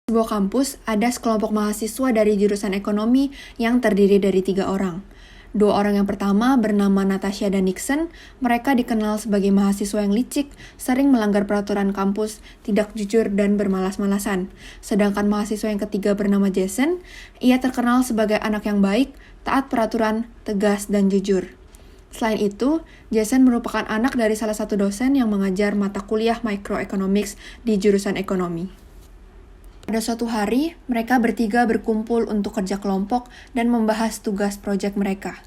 Sebuah kampus, ada sekelompok mahasiswa dari jurusan ekonomi yang terdiri dari 3 orang. 2 orang yang pertama bernama Natasha dan Nixon. Mereka dikenal sebagai mahasiswa yang licik, sering melanggar peraturan kampus, tidak jujur, dan bermalas-malasan. Sedangkan mahasiswa yang ketiga bernama Jason. Ia terkenal sebagai anak yang baik, taat peraturan, tegas, dan jujur. Selain itu, Jason merupakan anak dari salah satu dosen yang mengajar mata kuliah microeconomics di jurusan ekonomi. Pada suatu hari, mereka bertiga berkumpul untuk kerja kelompok dan membahas tugas proyek mereka.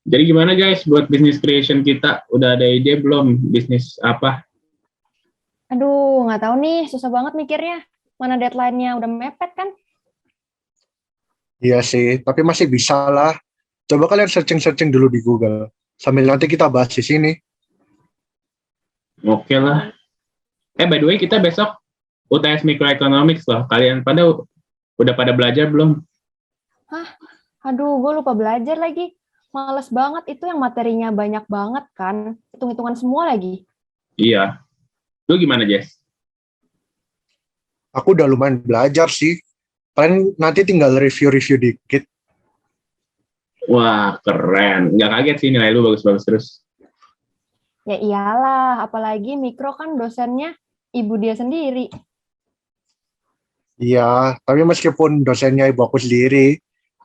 Jadi gimana guys buat business creation kita? Udah ada ide belum bisnis apa? Aduh, nggak tahu nih, susah banget mikirnya. Mana deadline-nya udah mepet kan? Iya sih, tapi masih bisa lah. Coba kalian searching-searching dulu di Google. Sambil nanti kita bahas di sini. Oke lah. By the way, kita besok UTS Microeconomics loh. Kalian udah pada belajar belum? Aduh, gue lupa belajar lagi. Males banget, itu yang materinya banyak banget kan. Hitung-hitungan semua lagi. Iya. Lu gimana, Jess? Aku udah lumayan belajar sih. Paling nanti tinggal review-review dikit. Wah, keren. Nggak kaget sih nilai lu bagus-bagus terus. Ya iyalah, apalagi mikro kan dosennya ibu dia sendiri. Iya, tapi meskipun dosennya ibu aku sendiri,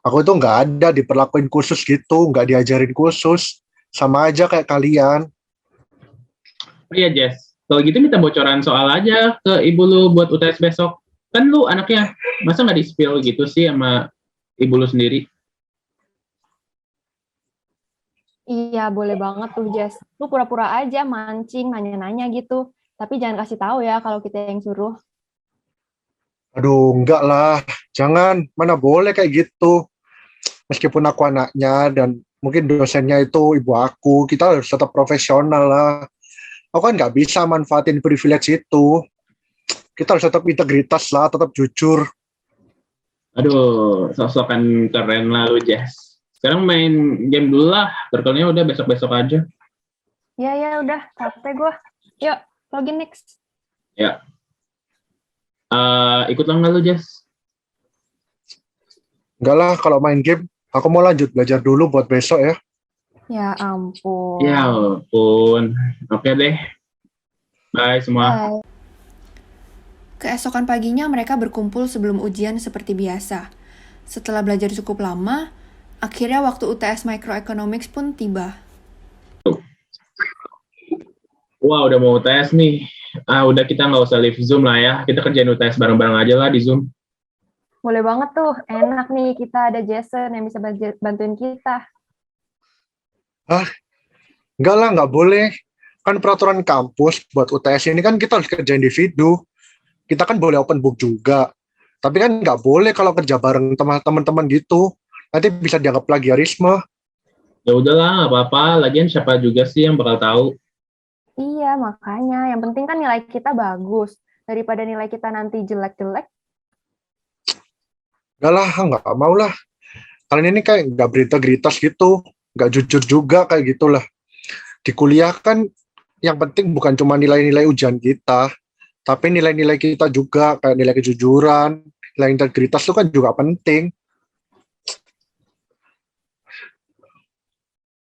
aku tuh nggak ada diperlakuin khusus gitu, nggak diajarin khusus. Sama aja kayak kalian. Oh iya, Jess. Kalau gitu minta bocoran soal aja ke ibu lu buat UTS besok. Kan lu anaknya, masa nggak di-spill gitu sih sama ibu lu sendiri? Iya, boleh banget tuh, Jess. Lu pura-pura aja mancing, nanya-nanya gitu. Tapi jangan kasih tahu ya kalau kita yang suruh. Aduh, enggak lah. Jangan, mana boleh kayak gitu. Meskipun aku anaknya dan mungkin dosennya itu ibu aku, kita harus tetap profesional lah. Aku kan nggak bisa manfaatin privilege itu. Kita harus tetap integritas lah, tetap jujur. Aduh, sok-sokan keren lah lu, Jess. Sekarang main game dulu lah. Circle-nya udah besok-besok aja. Ya udah, capek gue. Yuk, login next. Ya. Ikut lah nggak lu, Jess? Enggak lah, kalau main game, aku mau lanjut belajar dulu buat besok ya. Ya ampun. Ya ampun. Oke deh. Bye semua. Bye. Keesokan paginya mereka berkumpul sebelum ujian seperti biasa. Setelah belajar cukup lama, akhirnya waktu UTS Microeconomics pun tiba. Wah, udah mau UTS nih. Udah kita nggak usah live Zoom lah ya. Kita kerjain UTS bareng-bareng aja lah di Zoom. Boleh banget tuh, enak nih kita ada Jason yang bisa bantuin kita. Enggak lah, nggak boleh. Kan peraturan kampus buat UTS ini kan kita harus kerja individu. Kita kan boleh open book juga. Tapi kan nggak boleh kalau kerja bareng teman-teman gitu. Nanti bisa dianggap plagiarisme. Ya udahlah, nggak apa-apa. Lagian siapa juga sih yang bakal tahu. Iya, makanya. Yang penting kan nilai kita bagus. Daripada nilai kita nanti jelek-jelek. Enggak lah, nggak mau lah. Kalian ini kayak nggak berintegritas gitu. Nggak jujur juga kayak gitulah. Di kuliah kan yang penting bukan cuma nilai-nilai ujian kita, tapi nilai-nilai kita juga, kayak nilai kejujuran, nilai integritas itu kan juga penting.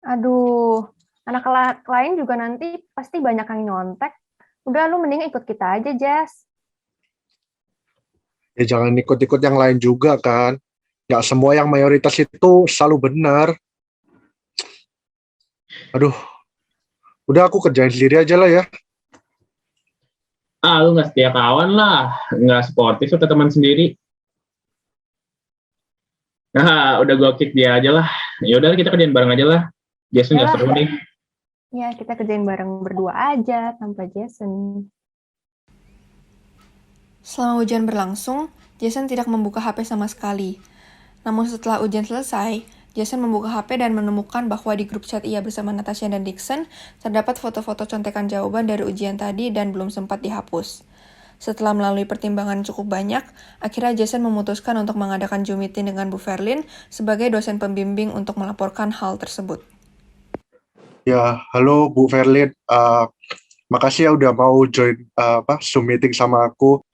Aduh, anak lain juga nanti pasti banyak yang nyontek. Udah, lu mending ikut kita aja, Jess. Ya jangan ikut-ikut yang lain juga kan. Nggak semua yang mayoritas itu selalu benar. Aduh, udah aku kerjain sendiri aja lah ya. Lu nggak setia kawan lah. Nggak sportif ke teman sendiri. Udah gue kick dia aja lah. Ya udah kita kerjain bareng aja lah. Jason nggak seru nih. Ya, kita kerjain bareng berdua aja tanpa Jason. Selama ujian berlangsung, Jason tidak membuka HP sama sekali. Namun setelah ujian selesai, Jason membuka HP dan menemukan bahwa di grup chat ia bersama Natasha dan Dixon terdapat foto-foto contekan jawaban dari ujian tadi dan belum sempat dihapus. Setelah melalui pertimbangan cukup banyak, akhirnya Jason memutuskan untuk mengadakan Zoom meeting dengan Bu Verlin sebagai dosen pembimbing untuk melaporkan hal tersebut. Ya, halo Bu Verlin. Makasih ya udah mau join Zoom meeting sama aku.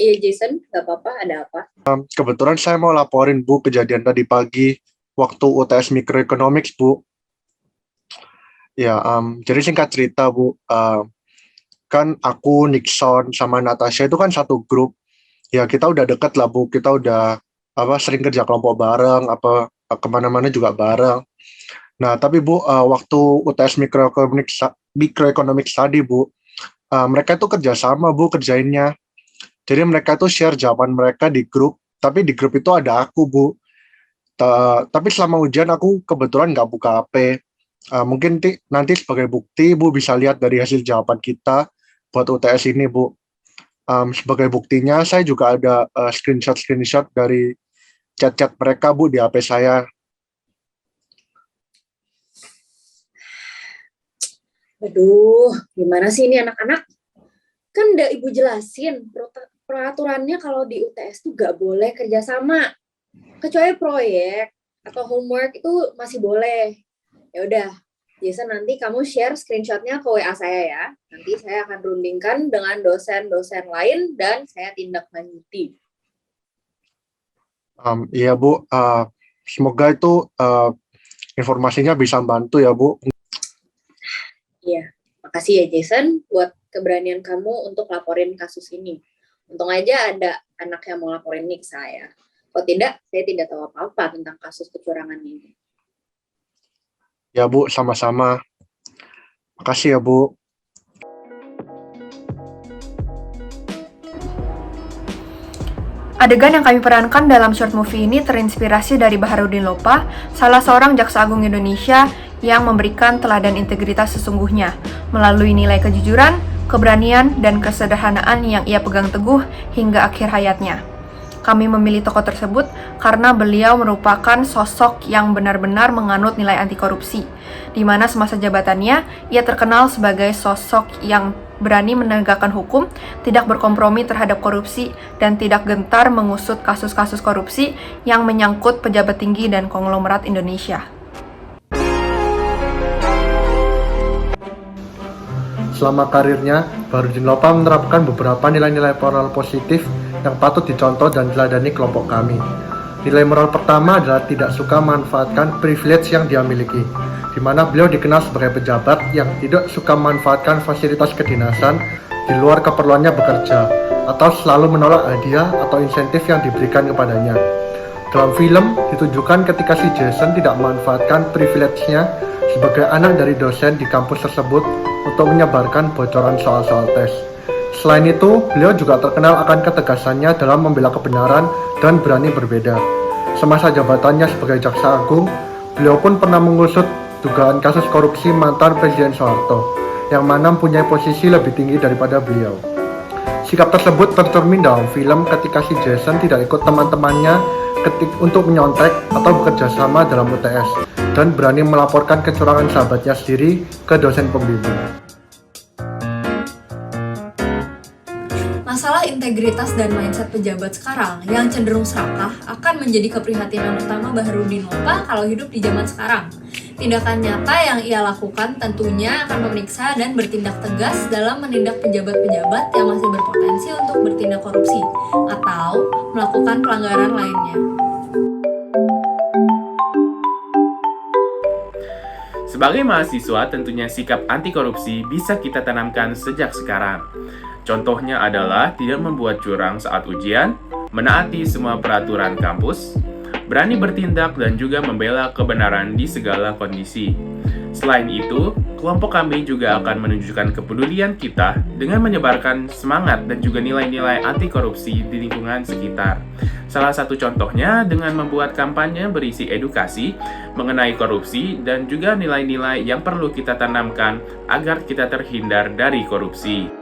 Iya Jason, nggak apa-apa, ada apa? Kebetulan saya mau laporin Bu kejadian tadi pagi waktu UTS Microeconomics Bu. Ya, jadi singkat cerita Bu, kan aku, Nixon, sama Natasha itu kan satu grup. Ya kita udah deket lah Bu, kita udah sering kerja kelompok bareng, kemana-mana juga bareng. Nah tapi Bu, waktu UTS Microeconomics tadi Bu, mereka itu kerjasama Bu kerjainnya. Jadi mereka tuh share jawaban mereka di grup, tapi di grup itu ada aku Bu. Tapi selama ujian aku kebetulan nggak buka HP. Mungkin nanti sebagai bukti Bu bisa lihat dari hasil jawaban kita buat UTS ini Bu. Sebagai buktinya saya juga ada screenshot dari chat-chat mereka Bu di HP saya. Aduh, gimana sih ini anak-anak? Kan udah Ibu jelasin, peraturannya kalau di UTS tuh nggak boleh kerjasama. Kecuali proyek atau homework itu masih boleh. Ya udah, Jason nanti kamu share screenshotnya ke WA saya ya. Nanti saya akan rundingkan dengan dosen-dosen lain dan saya tindak lanjuti. Iya Bu, semoga itu informasinya bisa bantu ya Bu. Iya, makasih ya Jason buat keberanian kamu untuk laporin kasus ini. Untung aja ada anak yang mau laporin nih ke saya. Kalau tidak, saya tidak tahu apa-apa tentang kasus kecurangan ini. Ya Bu, sama-sama. Makasih ya Bu. Adegan yang kami perankan dalam short movie ini terinspirasi dari Baharudin Lopa, salah seorang jaksa agung Indonesia yang memberikan teladan integritas sesungguhnya melalui nilai kejujuran, keberanian, dan kesederhanaan yang ia pegang teguh hingga akhir hayatnya. Kami memilih tokoh tersebut karena beliau merupakan sosok yang benar-benar menganut nilai anti korupsi, di mana semasa jabatannya ia terkenal sebagai sosok yang berani menegakkan hukum, tidak berkompromi terhadap korupsi, dan tidak gentar mengusut kasus-kasus korupsi yang menyangkut pejabat tinggi dan konglomerat Indonesia. Selama karirnya, Baharudin Lopa menerapkan beberapa nilai-nilai moral positif yang patut dicontoh dan diladani kelompok kami. Nilai moral pertama adalah tidak suka memanfaatkan privilege yang dia miliki, di mana beliau dikenal sebagai pejabat yang tidak suka memanfaatkan fasilitas kedinasan di luar keperluannya bekerja, atau selalu menolak hadiah atau insentif yang diberikan kepadanya. Dalam film, ditunjukkan ketika si Jason tidak memanfaatkan privilege-nya sebagai anak dari dosen di kampus tersebut untuk menyebarkan bocoran soal-soal tes. Selain itu, beliau juga terkenal akan ketegasannya dalam membela kebenaran dan berani berbeda. Semasa jabatannya sebagai jaksa agung, beliau pun pernah mengusut dugaan kasus korupsi mantan Presiden Soeharto, yang mana mempunyai posisi lebih tinggi daripada beliau. Sikap tersebut tercermin dalam film ketika si Jason tidak ikut teman-temannya untuk menyontek atau bekerja sama dalam UTS, dan berani melaporkan kecurangan sahabatnya sendiri ke dosen pembimbing. Masalah integritas dan mindset pejabat sekarang yang cenderung serakah akan menjadi keprihatinan utama Baharudin Lopa kalau hidup di zaman sekarang. Tindakan nyata yang ia lakukan tentunya akan memeriksa dan bertindak tegas dalam menindak pejabat-pejabat yang masih berpotensi untuk bertindak korupsi atau melakukan pelanggaran lainnya. Sebagai mahasiswa, tentunya sikap anti korupsi bisa kita tanamkan sejak sekarang. Contohnya adalah tidak membuat curang saat ujian, menaati semua peraturan kampus, berani bertindak dan juga membela kebenaran di segala kondisi. Selain itu, kelompok kami juga akan menunjukkan kepedulian kita dengan menyebarkan semangat dan juga nilai-nilai anti korupsi di lingkungan sekitar. Salah satu contohnya dengan membuat kampanye berisi edukasi mengenai korupsi dan juga nilai-nilai yang perlu kita tanamkan agar kita terhindar dari korupsi.